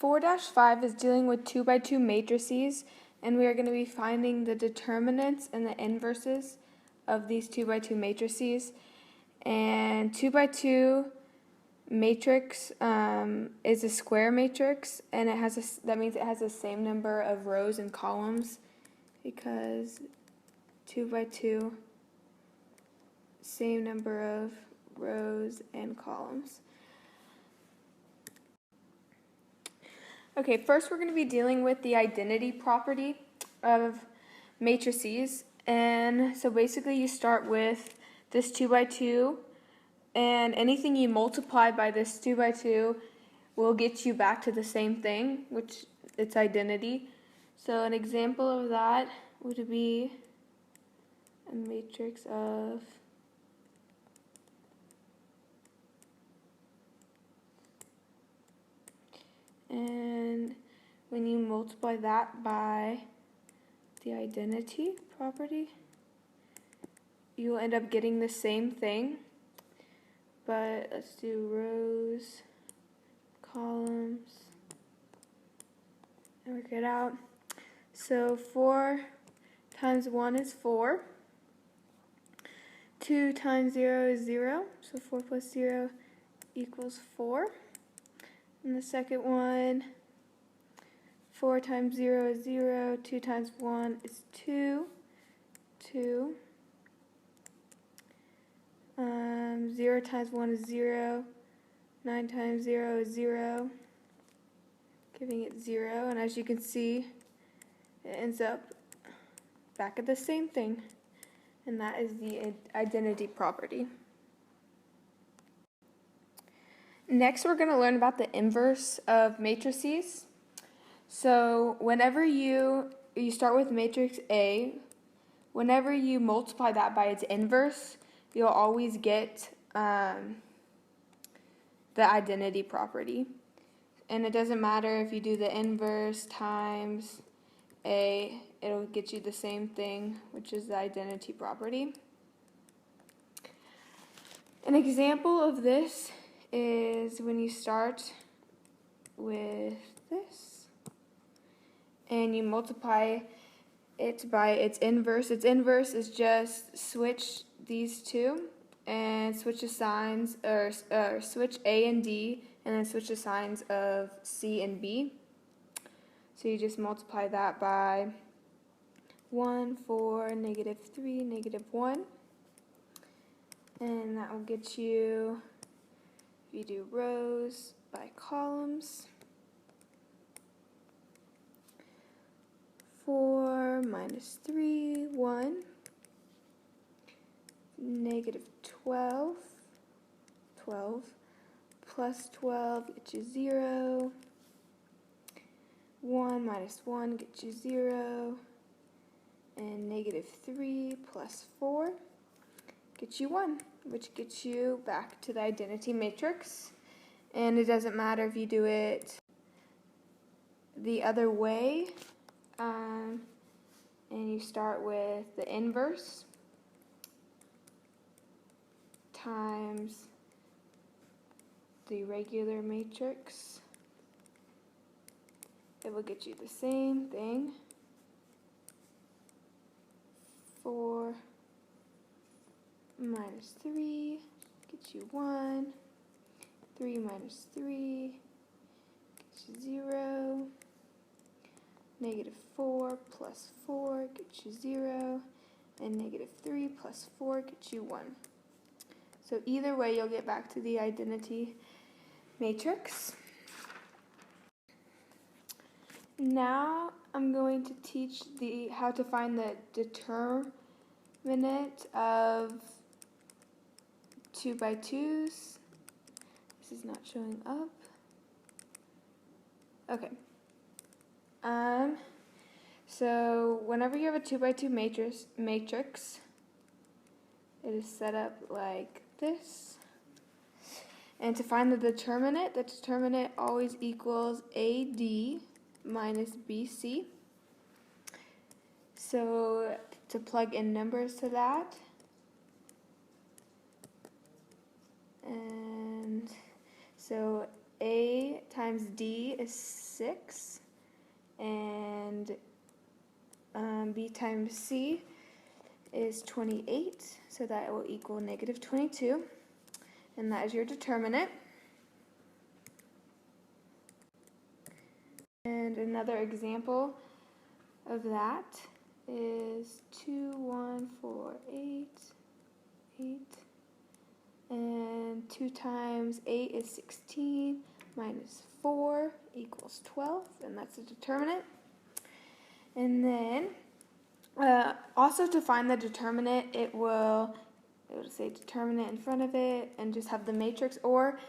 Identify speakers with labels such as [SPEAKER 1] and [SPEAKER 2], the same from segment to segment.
[SPEAKER 1] 4-5 is dealing with 2 by 2 matrices, and we are going to be finding the determinants and the inverses of these 2 by 2 matrices. And 2 by 2 matrix is a square matrix, and that means it has the same number of rows and columns, because 2 by 2, same number of rows and columns. Okay, first we're going to be dealing with the identity property of matrices. And so basically you start with this 2 by 2, and anything you multiply by this 2 by 2 will get you back to the same thing, which its identity. So an example of that would be a matrix of and when you multiply that by the identity property, you'll end up getting the same thing. But let's do rows, columns, and work it out. So 4 times 1 is 4. 2 times 0 is 0. So 4 plus 0 equals 4. And the second one, 4 times 0 is 0. 2 times 1 is 2. 2. 0 times 1 is 0. 9 times 0 is 0, giving it 0. And as you can see, it ends up back at the same thing. And that is the identity property. Next, we're going to learn about the inverse of matrices. So whenever you start with matrix A, whenever you multiply that by its inverse, you'll always get the identity property. And it doesn't matter if you do the inverse times A, it'll get you the same thing, which is the identity property. An example of this is when you start with this and you multiply it by its inverse. Its inverse is just switch these two and switch the signs, or switch A and D, and then switch the signs of C and B. So you just multiply that by 1, 4, -3, -1. And that will get you, if you do rows by columns, 4 minus 3, 1, -12, 12, plus 12 gets you 0, 1 minus 1 gets you 0, and -3 plus 4 gets you 1, which gets you back to the identity matrix. And it doesn't matter if you do it the other way, and you start with the inverse times the regular matrix. It will get you the same thing. 4 minus 3 gets you 1. 3 minus 3 gets you 0. -4 plus 4 gets you 0. And -3 plus 4 gets you 1. So either way, you'll get back to the identity matrix. Now I'm going to teach how to find the determinant of 2 by 2s. This is not showing up. Okay. So whenever you have a 2 by 2 matrix, it is set up like this. And to find the determinant always equals AD minus BC. So to plug in numbers to that, and so A times D is 6, and B times C is 28, so that will equal negative 22, and that is your determinant. And another example of that is 2, 1, 4, 8, 8, and 2 times 8 is 16, minus 4 equals 12, and that's the determinant. And then also to find the determinant, it will say determinant in front of it and just have the matrix, or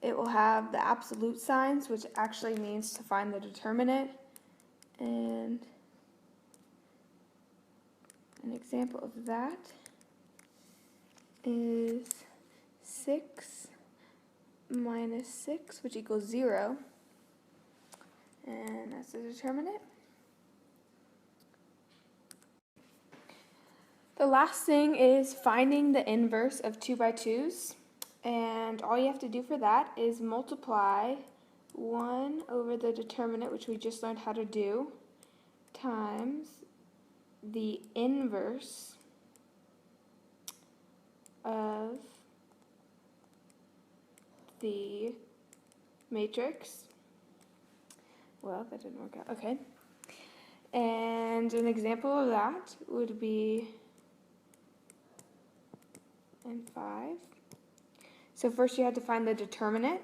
[SPEAKER 1] it will have the absolute signs, which actually means to find the determinant. And an example of that is 6 minus 6, which equals 0. And that's the determinant. The last thing is finding the inverse of 2 by 2's. And all you have to do for that is multiply 1 over the determinant, which we just learned how to do, times the inverse of the matrix. Well, that didn't work out. Okay. And an example of that would be in 5. So first you have to find the determinant.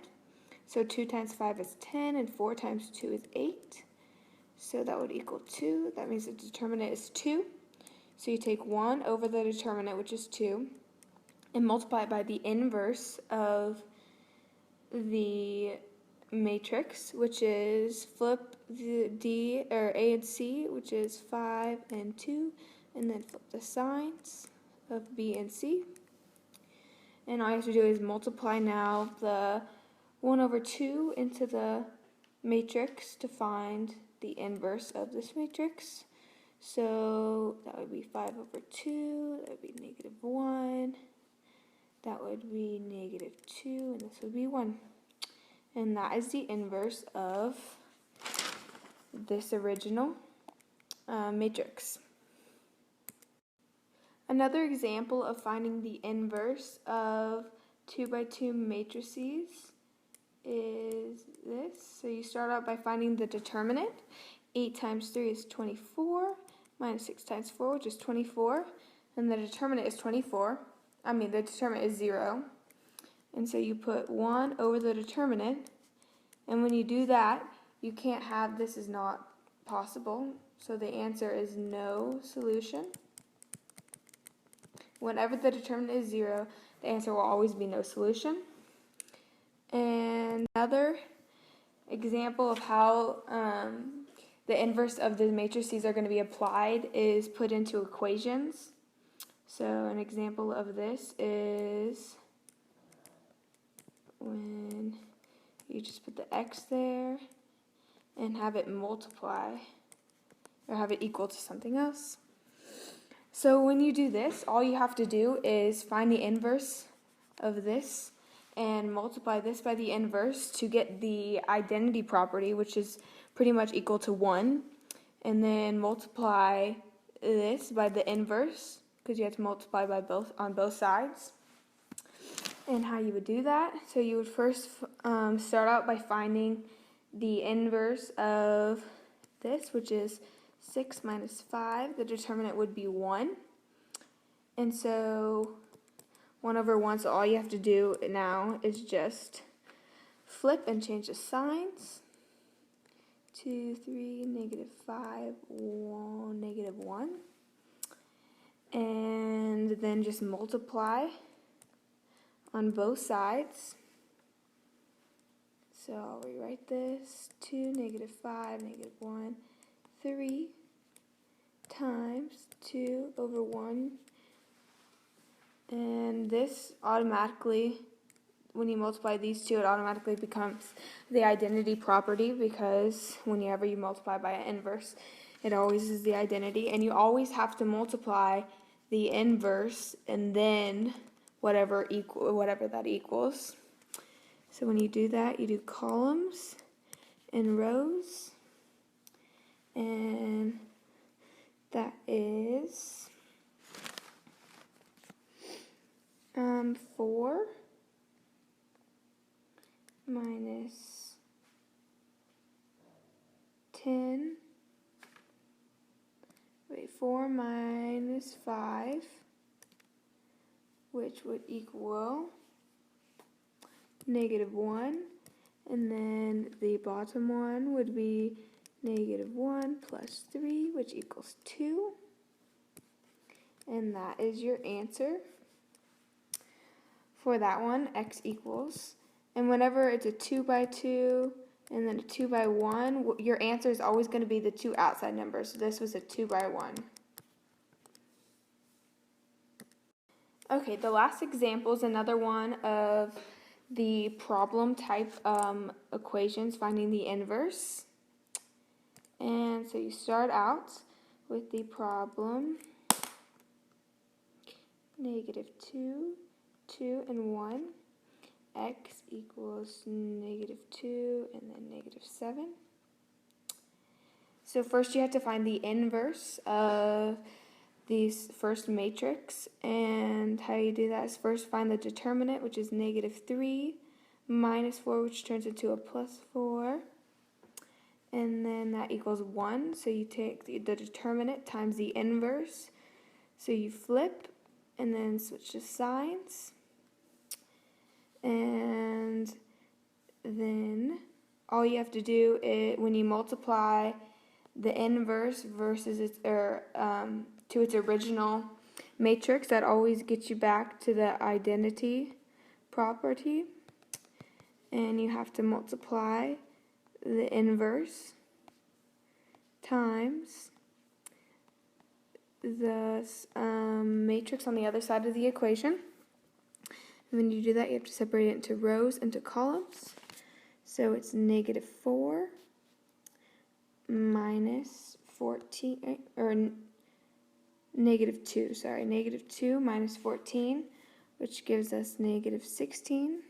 [SPEAKER 1] So 2 times 5 is 10, and 4 times 2 is 8. So that would equal 2. That means the determinant is 2. So you take 1 over the determinant, which is 2, and multiply it by the inverse of the matrix, which is flip the D or A and C, which is 5 and 2, and then flip the signs of B and C. And all you have to do is multiply now the 1 over 2 into the matrix to find the inverse of this matrix. So that would be 5 over 2, that would be negative 1, that would be negative 2, and this would be 1. And that is the inverse of this original matrix. Another example of finding the inverse of 2 by 2 matrices is this. So you start out by finding the determinant. 8 times 3 is 24, minus 6 times 4, which is 24, and the determinant is 24. The determinant is 0. And so you put 1 over the determinant, and when you do that, you can't have this is not possible, so the answer is no solution. Whenever the determinant is 0, the answer will always be no solution. And another example of how the inverse of the matrices are going to be applied is put into equations. So an example of this is when you just put the x there and have it multiply or have it equal to something else. So when you do this, all you have to do is find the inverse of this and multiply this by the inverse to get the identity property, which is pretty much equal to 1, and then multiply this by the inverse, because you have to multiply by on both sides. And how you would do that, so you would first start out by finding the inverse of this, which is 6 minus 5. The determinant would be 1. And so 1 over 1, so all you have to do now is just flip and change the signs. 2, 3, negative 5, 1, negative 1. And then just multiply on both sides. So I'll rewrite this. 2, negative 5, negative 1, 3 times 2 over 1. And this automatically, when you multiply these two, it automatically becomes the identity property, because whenever you multiply by an inverse, it always is the identity. And you always have to multiply the inverse and then whatever that equals. So when you do that, you do columns, in rows, and that is 4 minus 10, 4 minus 5, which would equal -1, and then the bottom one would be -1 plus 3, which equals 2, and that is your answer for that one, x equals. And whenever it's a 2 by 2 and then a 2 by 1, your answer is always going to be the two outside numbers. So this was a 2 by 1. Okay, the last example is another one of the problem type equations, finding the inverse. And so you start out with the problem -2, 2, and 1. X equals -2 and then -7. So first you have to find the inverse of these first matrix, and how you do that is first find the determinant, which is -3 minus 4, which turns into a +4, and then that equals 1. So you take the determinant times the inverse, so you flip and then switch to signs, and then all you have to do is, when you multiply the inverse versus to its original matrix, that always gets you back to the identity property, and you have to multiply the inverse times the matrix on the other side of the equation. And when you do that, you have to separate it into rows, into columns. So it's -4 minus 14, or -2, sorry, -2 minus 14, which gives us -16,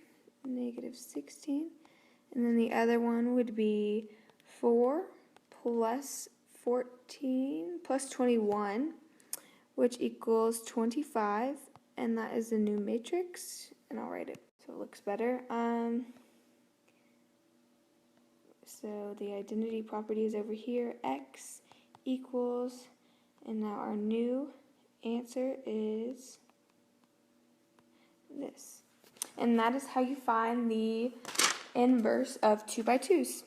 [SPEAKER 1] and then the other one would be 4 plus 14 plus 21, which equals 25, and that is the new matrix, and I'll write it so it looks better. So the identity property is over here, x equals, and now our new answer is this. And that is how you find the inverse of 2 by 2s.